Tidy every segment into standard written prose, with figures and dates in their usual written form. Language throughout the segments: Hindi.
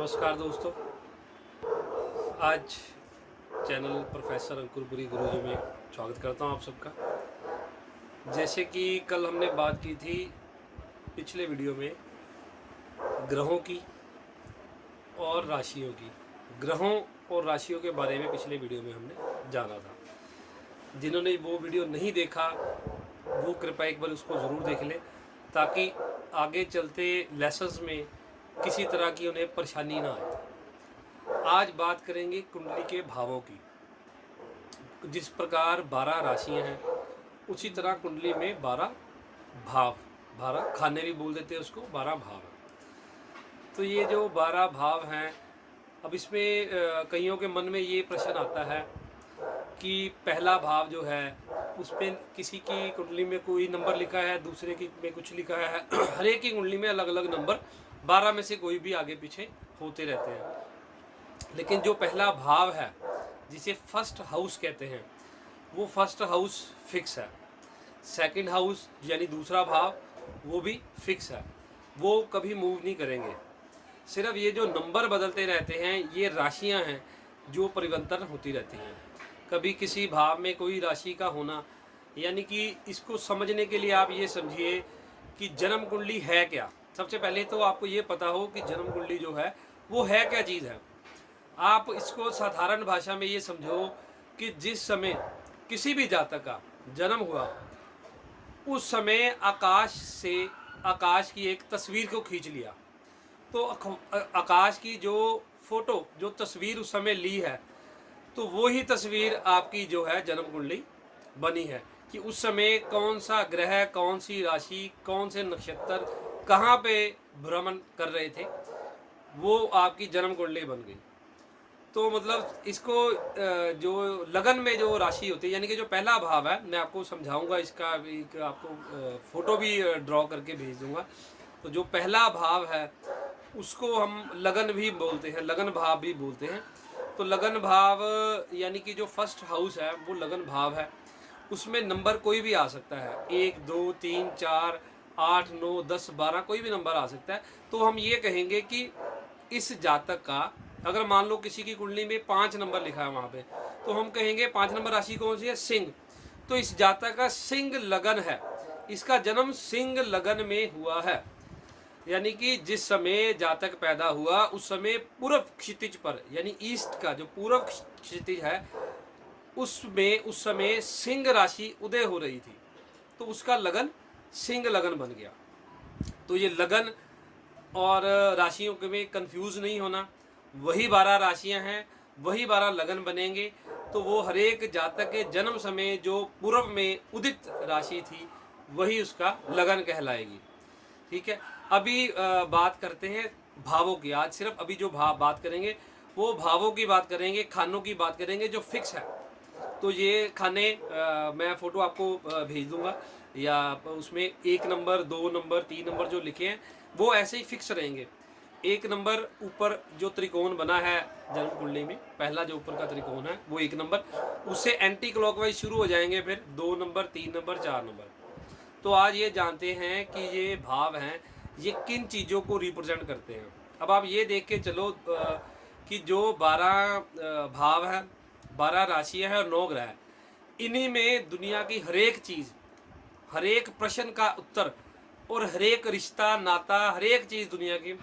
नमस्कार दोस्तों। आज चैनल प्रोफेसर अंकुरपुरी गुरुजी में स्वागत करता हूं आप सबका। जैसे कि कल हमने बात की थी पिछले वीडियो में ग्रहों की और राशियों की। ग्रहों और राशियों के बारे में पिछले वीडियो में हमने जाना था। जिन्होंने वो वीडियो नहीं देखा वो कृपया एक बार उसको ज़रूर देख लें, ताकि आगे चलते लेसन्स में किसी तरह की उन्हें परेशानी ना आए। आज बात करेंगे कुंडली के भावों की। जिस प्रकार 12 राशियां हैं उसी तरह कुंडली में 12 भाव, 12 खाने भी बोल देते हैं उसको, 12 भाव हैं। तो ये जो 12 भाव हैं, अब इसमें कईयों के मन में ये प्रश्न आता है कि पहला भाव जो है उस पर किसी की कुंडली में कोई नंबर लिखा है, दूसरे की में कुछ लिखा है। हर एक की कुंडली में अलग अलग नंबर 12 में से कोई भी आगे पीछे होते रहते हैं। लेकिन जो पहला भाव है जिसे फर्स्ट हाउस कहते हैं, वो फर्स्ट हाउस फिक्स है। सेकंड हाउस यानी दूसरा भाव वो भी फिक्स है, वो कभी मूव नहीं करेंगे। सिर्फ ये जो नंबर बदलते रहते हैं ये राशियां हैं जो परिवर्तन होती रहती हैं। कभी किसी भाव में कोई राशि का होना, यानी कि इसको समझने के लिए आप ये समझिए कि जन्म कुंडली है क्या। सबसे पहले तो आपको ये पता हो कि जन्म कुंडली जो है वो है क्या चीज़ है। आप इसको साधारण भाषा में ये समझो कि जिस समय किसी भी जातक का जन्म हुआ उस समय आकाश की एक तस्वीर को खींच लिया, तो आकाश की जो फोटो, जो तस्वीर उस समय ली है, तो वो ही तस्वीर आपकी जो है जन्म कुंडली बनी है कि उस समय कौन सा ग्रह, कौन सी राशि, कौन से नक्षत्र कहाँ पे भ्रमण कर रहे थे, वो आपकी जन्म कुंडली बन गई। तो मतलब इसको जो लगन में जो राशि होती है, यानी कि जो पहला भाव है, मैं आपको समझाऊंगा, इसका एक आपको फोटो भी ड्रॉ करके भेज दूंगा। तो जो पहला भाव है उसको हम लगन भी बोलते हैं, लगन भाव भी बोलते हैं। तो लगन भाव यानी कि जो फर्स्ट हाउस है वो लगन भाव है। उसमें नंबर कोई भी आ सकता है, 1 2 3 4 8 9 10 12 कोई भी नंबर आ सकता है। तो हम ये कहेंगे कि इस जातक का, अगर मान लो किसी की कुंडली में 5 नंबर लिखा है वहाँ पे, तो हम कहेंगे 5 नंबर राशि कौन सी है? सिंह। तो इस जातक का सिंह लगन है, इसका जन्म सिंह लगन में हुआ है। यानी कि जिस समय जातक पैदा हुआ उस समय पूर्व क्षितिज पर, यानी ईस्ट का जो पूर्व क्षितिज है उसमें उस समय सिंह राशि उदय हो रही थी, तो उसका लगन सिंह लगन बन गया। तो ये लगन और राशियों के में कंफ्यूज नहीं होना, वही 12 राशियां हैं, वही 12 लगन बनेंगे। तो वो हर एक जातक के जन्म समय जो पूर्व में उदित राशि थी वही उसका लगन कहलाएगी। ठीक है, अभी बात करते हैं भावों की। आज सिर्फ अभी जो बात करेंगे वो भावों की बात करेंगे, खानों की बात करेंगे जो फिक्स है। तो ये खाने मैं फोटो आपको भेज दूंगा, या उसमें 1 नंबर 2 नंबर 3 नंबर जो लिखे हैं वो ऐसे ही फिक्स रहेंगे। 1 नंबर ऊपर जो त्रिकोण बना है जन्म कुंडली में, पहला जो ऊपर का त्रिकोण है वो 1 नंबर, उससे एंटी क्लॉकवाइज शुरू हो जाएंगे, फिर 2 नंबर 3 नंबर 4 नंबर। तो आज ये जानते हैं कि ये भाव हैं ये किन चीज़ों को रिप्रेजेंट करते हैं। अब आप ये देख के चलो कि जो 12 भाव है, 12 राशियां हैं और 9 ग्रह है, इन्हीं में दुनिया की हर एक चीज़, हर एक प्रश्न का उत्तर और हर एक रिश्ता नाता, हर एक चीज़ दुनिया की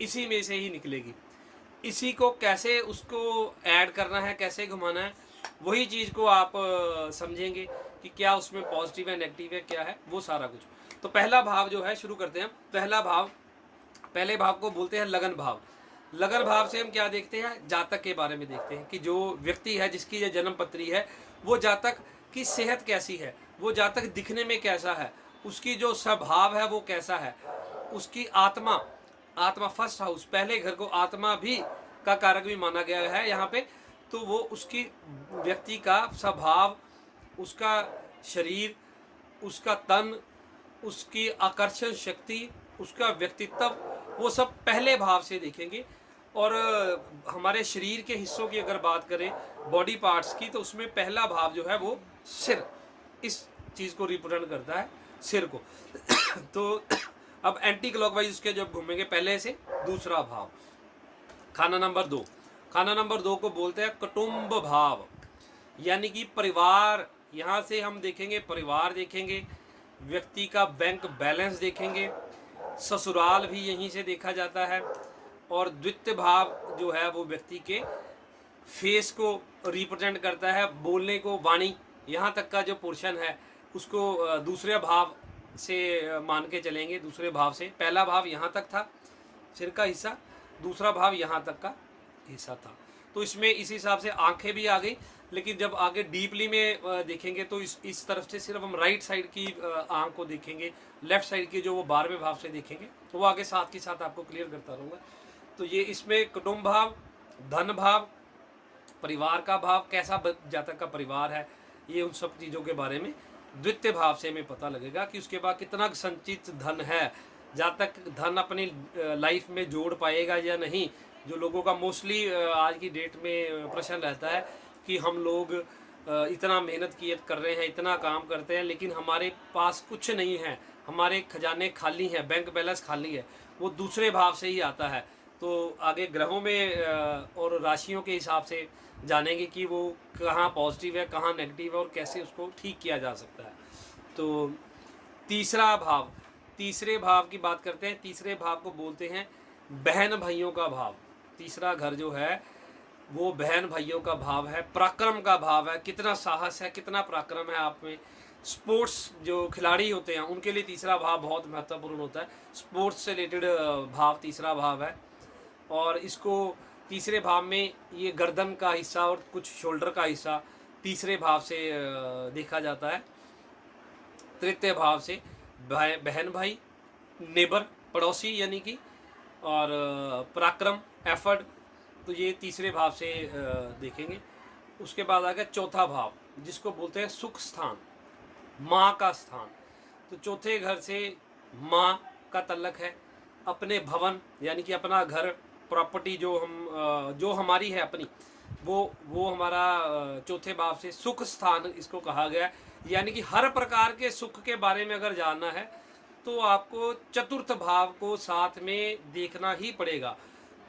इसी में से ही निकलेगी। इसी को कैसे उसको ऐड करना है, कैसे घुमाना है, वही चीज़ को आप समझेंगे कि क्या उसमें पॉजिटिव है, नेगेटिव है, क्या है, वो सारा कुछ। तो पहला भाव जो है, शुरू करते हैं। पहला भाव, पहले भाव को बोलते हैं लगन भाव। लगन भाव से हम क्या देखते हैं? जातक के बारे में देखते हैं कि जो व्यक्ति है, जिसकी ये जन्म पत्री है, वो जातक की सेहत कैसी है, वो जातक दिखने में कैसा है, उसकी जो स्वभाव है वो कैसा है, उसकी आत्मा, आत्मा फर्स्ट हाउस, पहले घर को आत्मा भी का कारक भी माना गया है यहाँ पे। तो वो उसकी व्यक्ति का स्वभाव, उसका शरीर, उसका तन, उसकी आकर्षण शक्ति, उसका व्यक्तित्व, वो सब पहले भाव से देखेंगे। और हमारे शरीर के हिस्सों की अगर बात करें, बॉडी पार्ट्स की, तो उसमें पहला भाव जो है वो सिर, इस चीज़ को रिप्रेजेंट करता है, सिर को। तो अब एंटी क्लॉकवाइज उसके जब घूमेंगे, पहले से दूसरा भाव, खाना नंबर 2, खाना नंबर 2 को बोलते हैं कुटुंब भाव, यानी कि परिवार। यहाँ से हम देखेंगे परिवार, देखेंगे व्यक्ति का बैंक बैलेंस, देखेंगे ससुराल भी यहीं से देखा जाता है। और द्वितीय भाव जो है वो व्यक्ति के फेस को रिप्रेजेंट करता है, बोलने को, वाणी, यहाँ तक का जो पोर्शन है उसको दूसरे भाव से मान के चलेंगे। दूसरे भाव से, पहला भाव यहाँ तक था सिर का हिस्सा, दूसरा भाव यहाँ तक का हिस्सा था। तो इसमें इस हिसाब से आंखें भी आ गई, लेकिन जब आगे डीपली में देखेंगे तो इस तरफ से सिर्फ हम राइट साइड की आंख को देखेंगे, लेफ्ट साइड की जो वो 12वें भाव से देखेंगे, तो वो आगे साथ के साथ आपको क्लियर करता रहूँगा। तो ये इसमें कुटुंब भाव, धन भाव, परिवार का भाव, कैसा जातक का परिवार है, ये उन सब चीज़ों के बारे में द्वितीय भाव से हमें पता लगेगा कि उसके बाद कितना संचित धन है, जातक धन अपनी लाइफ में जोड़ पाएगा या नहीं। जो लोगों का मोस्टली आज की डेट में प्रश्न रहता है कि हम लोग इतना मेहनत किए कर रहे हैं, इतना काम करते हैं, लेकिन हमारे पास कुछ नहीं है, हमारे खजाने खाली हैं, बैंक बैलेंस खाली है। वो दूसरे भाव से ही आता है। तो आगे ग्रहों में और राशियों के हिसाब से जानेंगे कि वो कहाँ पॉजिटिव है, कहाँ नेगेटिव है और कैसे उसको ठीक किया जा सकता है। तो तीसरा भाव, तीसरे भाव की बात करते हैं। तीसरे भाव को बोलते हैं बहन भाइयों का भाव। तीसरा घर जो है वो बहन भाइयों का भाव है, पराक्रम का भाव है, कितना साहस है, कितना पराक्रम है आप में। स्पोर्ट्स जो खिलाड़ी होते हैं उनके लिए तीसरा भाव बहुत महत्वपूर्ण होता है। स्पोर्ट्स से रिलेटेड भाव तीसरा भाव है। और इसको तीसरे भाव में ये गर्दन का हिस्सा और कुछ शोल्डर का हिस्सा तीसरे भाव से देखा जाता है। तृतीय भाव से बहन भाई, नेबर, पड़ोसी यानी कि, और पराक्रम, एफर्ट, तो ये तीसरे भाव से देखेंगे। उसके बाद आ गया चौथा भाव जिसको बोलते हैं सुख स्थान, माँ का स्थान। तो चौथे घर से माँ का तल्लक है, अपने भवन यानी कि अपना घर, प्रॉपर्टी जो हमारी है अपनी, वो हमारा चौथे भाव से सुख स्थान इसको कहा गया। यानी कि हर प्रकार के सुख के बारे में अगर जानना है तो आपको चतुर्थ भाव को साथ में देखना ही पड़ेगा।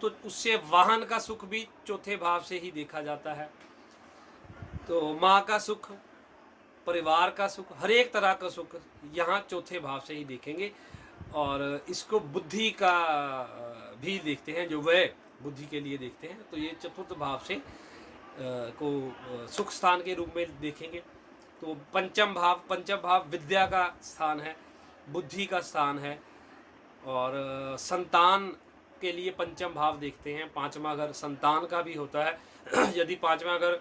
तो उससे वाहन का सुख भी चौथे भाव से ही देखा जाता है। तो माँ का सुख, परिवार का सुख, हर एक तरह का सुख यहाँ चौथे भाव से ही देखेंगे। और इसको बुद्धि का भी देखते हैं, जो वह बुद्धि के लिए देखते हैं। तो ये चतुर्थ भाव से को सुख स्थान के रूप में देखेंगे। तो पंचम भाव विद्या का स्थान है, बुद्धि का स्थान है। और संतान के लिए पंचम भाव देखते हैं। पांचवा घर संतान का भी होता है। यदि पांचवा घर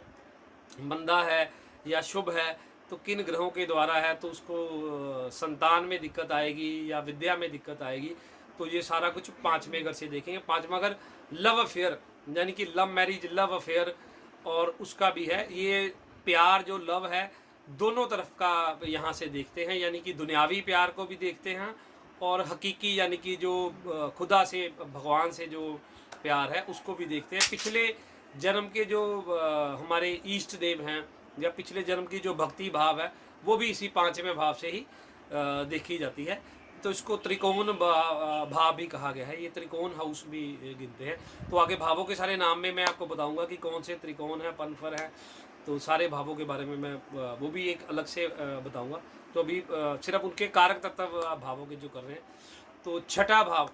मंदा है या शुभ है तो किन ग्रहों के द्वारा है तो उसको संतान में दिक्कत आएगी या विद्या में दिक्कत आएगी। तो ये सारा कुछ पांचवें घर से देखेंगे। पांचवा घर लव अफेयर यानी कि लव मैरिज, लव अफेयर, और उसका भी है। ये प्यार जो लव है दोनों तरफ का यहाँ से देखते हैं, यानी कि दुनियावी प्यार को भी देखते हैं और हकीकी यानी कि जो खुदा से, भगवान से जो प्यार है उसको भी देखते हैं। पिछले जन्म के जो हमारे इष्ट देव हैं या पिछले जन्म की जो भक्ति भाव है वो भी इसी पांचवें भाव से ही देखी जाती है। तो इसको त्रिकोण भाव भी कहा गया है, ये त्रिकोण हाउस भी गिनते हैं। तो आगे भावों के सारे नाम में मैं आपको बताऊंगा कि कौन से त्रिकोण है, पनफर है, तो सारे भावों के बारे में मैं वो भी एक अलग से बताऊंगा। तो अभी सिर्फ उनके कारक तत्व भावों के जो कर रहे हैं। तो छठा भाव,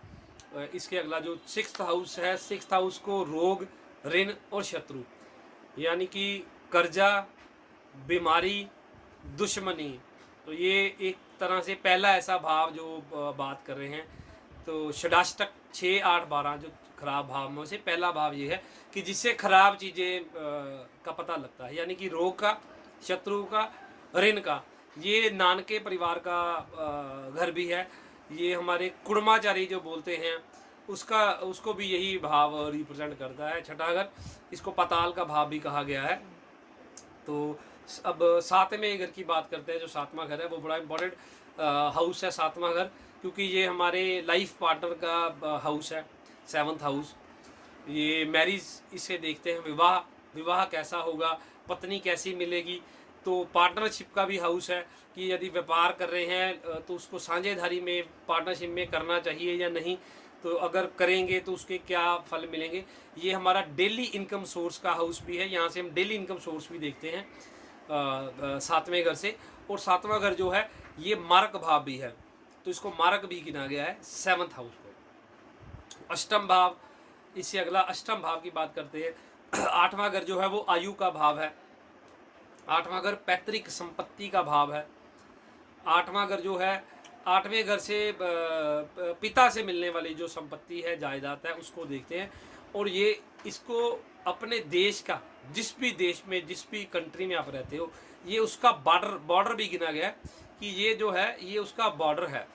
इसके अगला जो सिक्स्थ हाउस है, सिक्स्थ हाउस को रोग, ऋण और शत्रु यानी कि कर्जा, बीमारी, दुश्मनी, तो ये एक तरह से पहला ऐसा भाव जो बात कर रहे हैं। तो षडाष्टक 6, 8, 12 जो खराब भाव में से पहला भाव ये है कि जिससे खराब चीज़ें का पता लगता है, यानी कि रोग का, शत्रु का, ऋण का। ये नानके परिवार का घर भी है। ये हमारे कुड़माचारी जो बोलते हैं उसको भी यही भाव रिप्रेजेंट करता है, छठा घर। इसको पाताल का भाव भी कहा गया है। तो अब सातवें घर की बात करते हैं। जो सातवां घर है वो बड़ा इंपॉर्टेंट हाउस है, सातवां घर, क्योंकि ये हमारे लाइफ पार्टनर का हाउस है, सेवंथ हाउस। ये मैरिज इसे देखते हैं, विवाह कैसा होगा, पत्नी कैसी मिलेगी। तो पार्टनरशिप का भी हाउस है कि यदि व्यापार कर रहे हैं तो उसको साझेदारी में, पार्टनरशिप में करना चाहिए या नहीं। तो अगर करेंगे तो उसके क्या फल मिलेंगे। ये हमारा डेली इनकम सोर्स का हाउस भी है, यहाँ से हम डेली इनकम सोर्स भी देखते हैं 7वें घर से। और 7वां घर जो है ये मारक भाव भी है, तो इसको मारक भी गिना गया है 7th हाउस को। अष्टम भाव, इससे अगला अष्टम भाव की बात करते हैं। 8वां घर जो है वो आयु का भाव है। 8वां घर पैतृक संपत्ति का भाव है। 8वां घर जो है 8वें घर से पिता से मिलने वाली जो संपत्ति है, जायदाद है, उसको देखते हैं। और ये इसको अपने देश का, जिस भी देश में, जिस भी कंट्री में आप रहते हो, ये उसका बॉर्डर भी गिना गया है कि ये जो है ये उसका बॉर्डर है।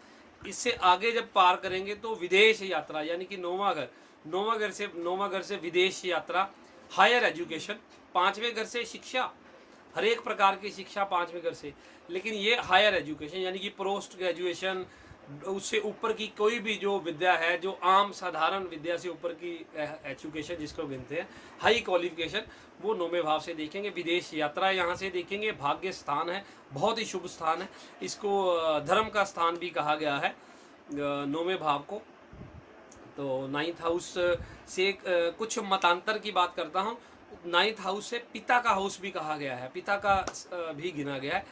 इससे आगे जब पार करेंगे तो विदेश यात्रा, यानी कि 9वां घर से विदेश यात्रा, हायर एजुकेशन। 5वें घर से शिक्षा, हर एक प्रकार की शिक्षा 5वें घर से, लेकिन ये हायर एजुकेशन यानी कि पोस्ट ग्रेजुएशन, उससे ऊपर की कोई भी जो विद्या है, जो आम साधारण विद्या से ऊपर की एजुकेशन जिसको गिनते हैं हाई क्वालिफिकेशन, वो 9वें भाव से देखेंगे। विदेश यात्रा यहाँ से देखेंगे। भाग्य स्थान है, बहुत ही शुभ स्थान है, इसको धर्म का स्थान भी कहा गया है 9वें भाव को। तो 9th हाउस से कुछ मतांतर की बात करता हूँ। 9th हाउस से पिता का हाउस भी कहा गया है, पिता का भी गिना गया है,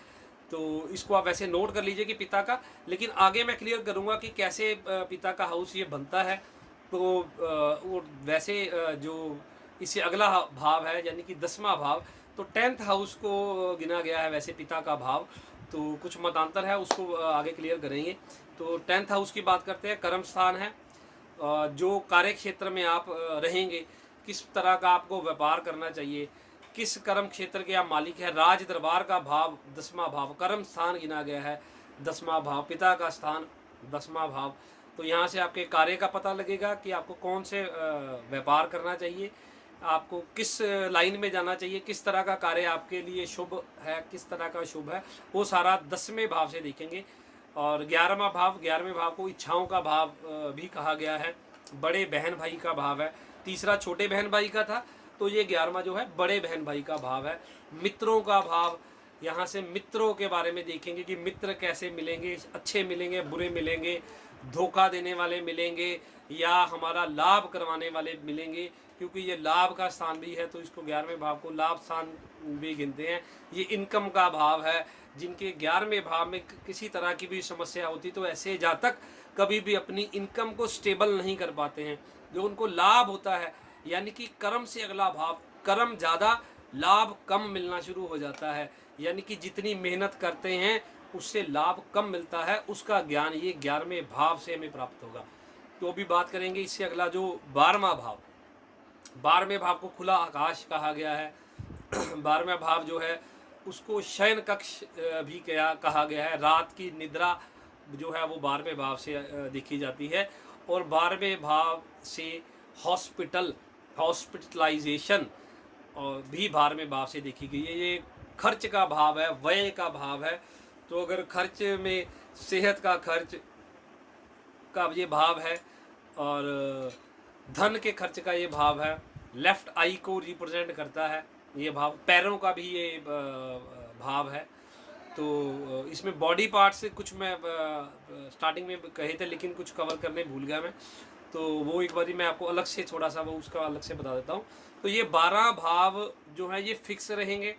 तो इसको आप वैसे नोट कर लीजिए कि पिता का। लेकिन आगे मैं क्लियर करूंगा कि कैसे पिता का हाउस ये बनता है। तो और वैसे जो इससे अगला भाव है यानी कि 10वां भाव, तो 10th हाउस को गिना गया है वैसे पिता का भाव। तो कुछ मतांतर है, उसको आगे क्लियर करेंगे। तो 10th हाउस की बात करते हैं। कर्म स्थान है, जो कार्य क्षेत्र में आप रहेंगे, किस तरह का आपको व्यापार करना चाहिए, किस कर्म क्षेत्र के आप मालिक है। राज दरबार का भाव 10वां भाव, कर्म स्थान गिना गया है 10वां भाव, पिता का स्थान 10वां भाव। तो यहाँ से आपके कार्य का पता लगेगा कि आपको कौन से व्यापार करना चाहिए, आपको किस लाइन में जाना चाहिए, किस तरह का कार्य आपके लिए शुभ है, किस तरह का शुभ है, वो सारा 10वें भाव से देखेंगे। और 11वां भाव को इच्छाओं का भाव भी कहा गया है, बड़े बहन भाई का भाव है। तीसरा छोटे बहन भाई का था, तो ये 11वां जो है बड़े बहन भाई का भाव है। मित्रों का भाव, यहाँ से मित्रों के बारे में देखेंगे कि मित्र कैसे मिलेंगे, अच्छे मिलेंगे, बुरे मिलेंगे, धोखा देने वाले मिलेंगे या हमारा लाभ करवाने वाले मिलेंगे, क्योंकि ये लाभ का स्थान भी है, तो इसको 11वें भाव को लाभ स्थान भी गिनते हैं। ये इनकम का भाव है, जिनके 11वें भाव में किसी तरह की भी समस्या होती, तो ऐसे जातक कभी भी अपनी इनकम को स्टेबल नहीं कर पाते हैं। जो उनको लाभ होता है, यानी कि कर्म से अगला भाव, कर्म ज़्यादा, लाभ कम मिलना शुरू हो जाता है, यानी कि जितनी मेहनत करते हैं उससे लाभ कम मिलता है, उसका ज्ञान ये 11वें भाव से हमें प्राप्त होगा। तो अभी बात करेंगे इससे अगला जो 12वां भाव। 12वें भाव को खुला आकाश कहा गया है। 12वां भाव जो है उसको शयन कक्ष भी कहा गया है। रात की निद्रा जो है वो 12वें भाव से देखी जाती है। और 12वें भाव से हॉस्पिटलाइजेशन और भी 12वें भाव से देखी गई है। ये खर्च का भाव है, व्यय का भाव है। तो अगर खर्च में सेहत का खर्च का ये भाव है और धन के खर्च का ये भाव है। लेफ्ट आई को रिप्रेजेंट करता है ये भाव। पैरों का भी ये भाव है। तो इसमें बॉडी पार्ट से कुछ मैं स्टार्टिंग में कहे थे, लेकिन कुछ कवर करने भूल गया मैं, तो वो एक बारी मैं आपको अलग से थोड़ा सा वो उसका अलग से बता देता हूँ। तो ये 12 भाव जो है ये फिक्स रहेंगे,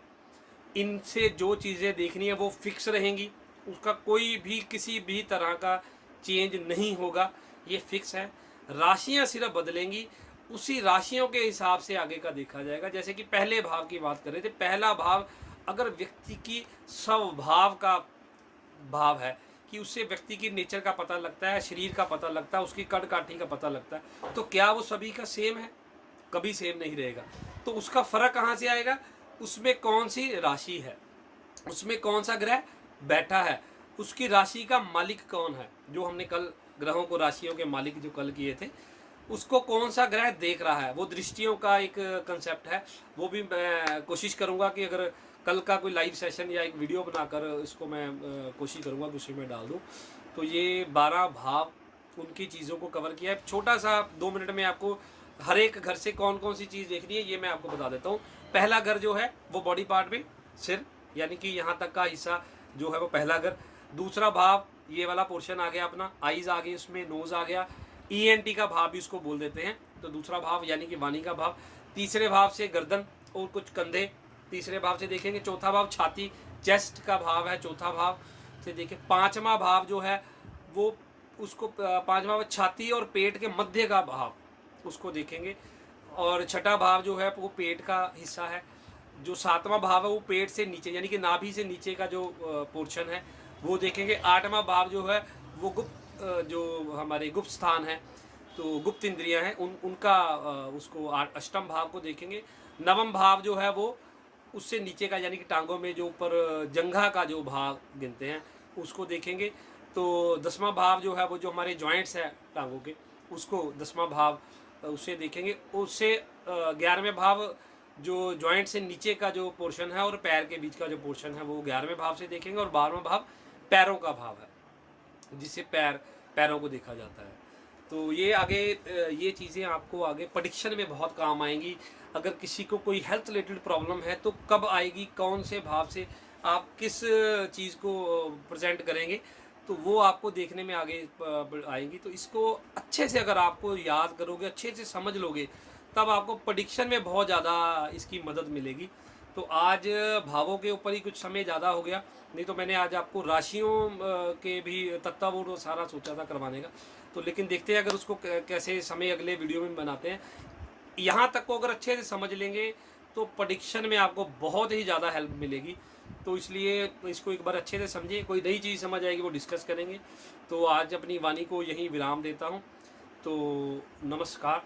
इनसे जो चीज़ें देखनी है वो फिक्स रहेंगी, उसका कोई भी किसी भी तरह का चेंज नहीं होगा, ये फिक्स है। राशियाँ सिर्फ बदलेंगी, उसी राशियों के हिसाब से आगे का देखा जाएगा। जैसे कि पहले भाव की बात कर रहे थे, पहला भाव अगर व्यक्ति की स्वभाव का भाव है कि उससे व्यक्ति की नेचर का पता लगता है, शरीर का पता लगता है, उसकी कद काठी का पता लगता है, तो क्या वो सभी का सेम है? कभी सेम नहीं रहेगा। तो उसका फर्क कहाँ से आएगा? उसमें कौन सी राशि है, उसमें कौन सा ग्रह बैठा है, उसकी राशि का मालिक कौन है। जो हमने कल ग्रहों को राशियों के मालिक जो कल किए थे, उसको कौन सा ग्रह देख रहा है, वो दृष्टियों का एक कंसेप्ट है। वो भी मैं कोशिश करूँगा कि अगर कल का कोई लाइव सेशन या एक वीडियो बनाकर इसको मैं कोशिश करूँगा कि उसी में डाल दूँ। तो ये 12 भाव उनकी चीज़ों को कवर किया है। छोटा सा 2 मिनट में आपको हर एक घर से कौन कौन सी चीज़ देखनी है ये मैं आपको बता देता हूँ। पहला घर जो है वो बॉडी पार्ट में सिर, यानी कि यहाँ तक का हिस्सा जो है वो पहला घर। दूसरा भाव ये वाला पोर्शन आ गया अपना, आईज आ गई, उसमें नोज़ आ गया, ENT का भाव भी उसको बोल देते हैं। तो दूसरा भाव यानी कि वाणी का भाव। तीसरे भाव से गर्दन और कुछ कंधे तीसरे भाव से देखेंगे। चौथा भाव छाती, चेस्ट का भाव है चौथा भाव से देखें। पांचवा भाव जो है वो उसको पांचवा भाव छाती और पेट के मध्य का भाव उसको देखेंगे। और छठा भाव जो है वो पेट का हिस्सा है। जो सातवां भाव है वो पेट से नीचे यानी कि नाभि से नीचे का जो पोर्शन है वो देखेंगे। आठवां भाव जो है वो गुप्त जो हमारे गुप्त स्थान है, तो गुप्त इंद्रियां हैं उनका उसको अष्टम भाव को देखेंगे। नवम भाव जो है वो उससे नीचे का यानी कि टांगों में जो ऊपर जंघा का जो भाग गिनते हैं उसको देखेंगे। तो दसवां भाव जो है वो जो हमारे जॉइंट्स हैं टांगों के उसको दसवां भाव उससे देखेंगे। उससे 11वें भाव जो जॉइंट से नीचे का जो पोर्शन है और पैर के बीच का जो पोर्शन है वो 11वें भाव से देखेंगे। और 12वां भाव पैरों का भाव है जिससे पैरों को देखा जाता है। तो ये आगे ये चीज़ें आपको आगे प्रेडिक्शन में बहुत काम आएंगी। अगर किसी को कोई हेल्थ रिलेटेड प्रॉब्लम है तो कब आएगी, कौन से भाव से आप किस चीज़ को प्रेजेंट करेंगे, तो वो आपको देखने में आगे आएंगी। तो इसको अच्छे से अगर आपको याद करोगे, अच्छे से समझ लोगे, तब आपको प्रेडिक्शन में बहुत ज़्यादा इसकी मदद मिलेगी। तो आज भावों के ऊपर ही कुछ समय ज़्यादा हो गया, नहीं तो मैंने आज आपको राशियों के भी तत्व और सारा सोचा था करवाने का। तो लेकिन देखते हैं अगर उसको कैसे समय अगले वीडियो में बनाते हैं। यहाँ तक को अगर अच्छे से समझ लेंगे तो प्रेडिक्शन में आपको बहुत ही ज़्यादा हेल्प मिलेगी। तो इसलिए इसको एक बार अच्छे से समझिए, कोई नई चीज़ समझ आएगी वो डिस्कस करेंगे। तो आज अपनी वाणी को यहीं विराम देता हूँ। तो नमस्कार।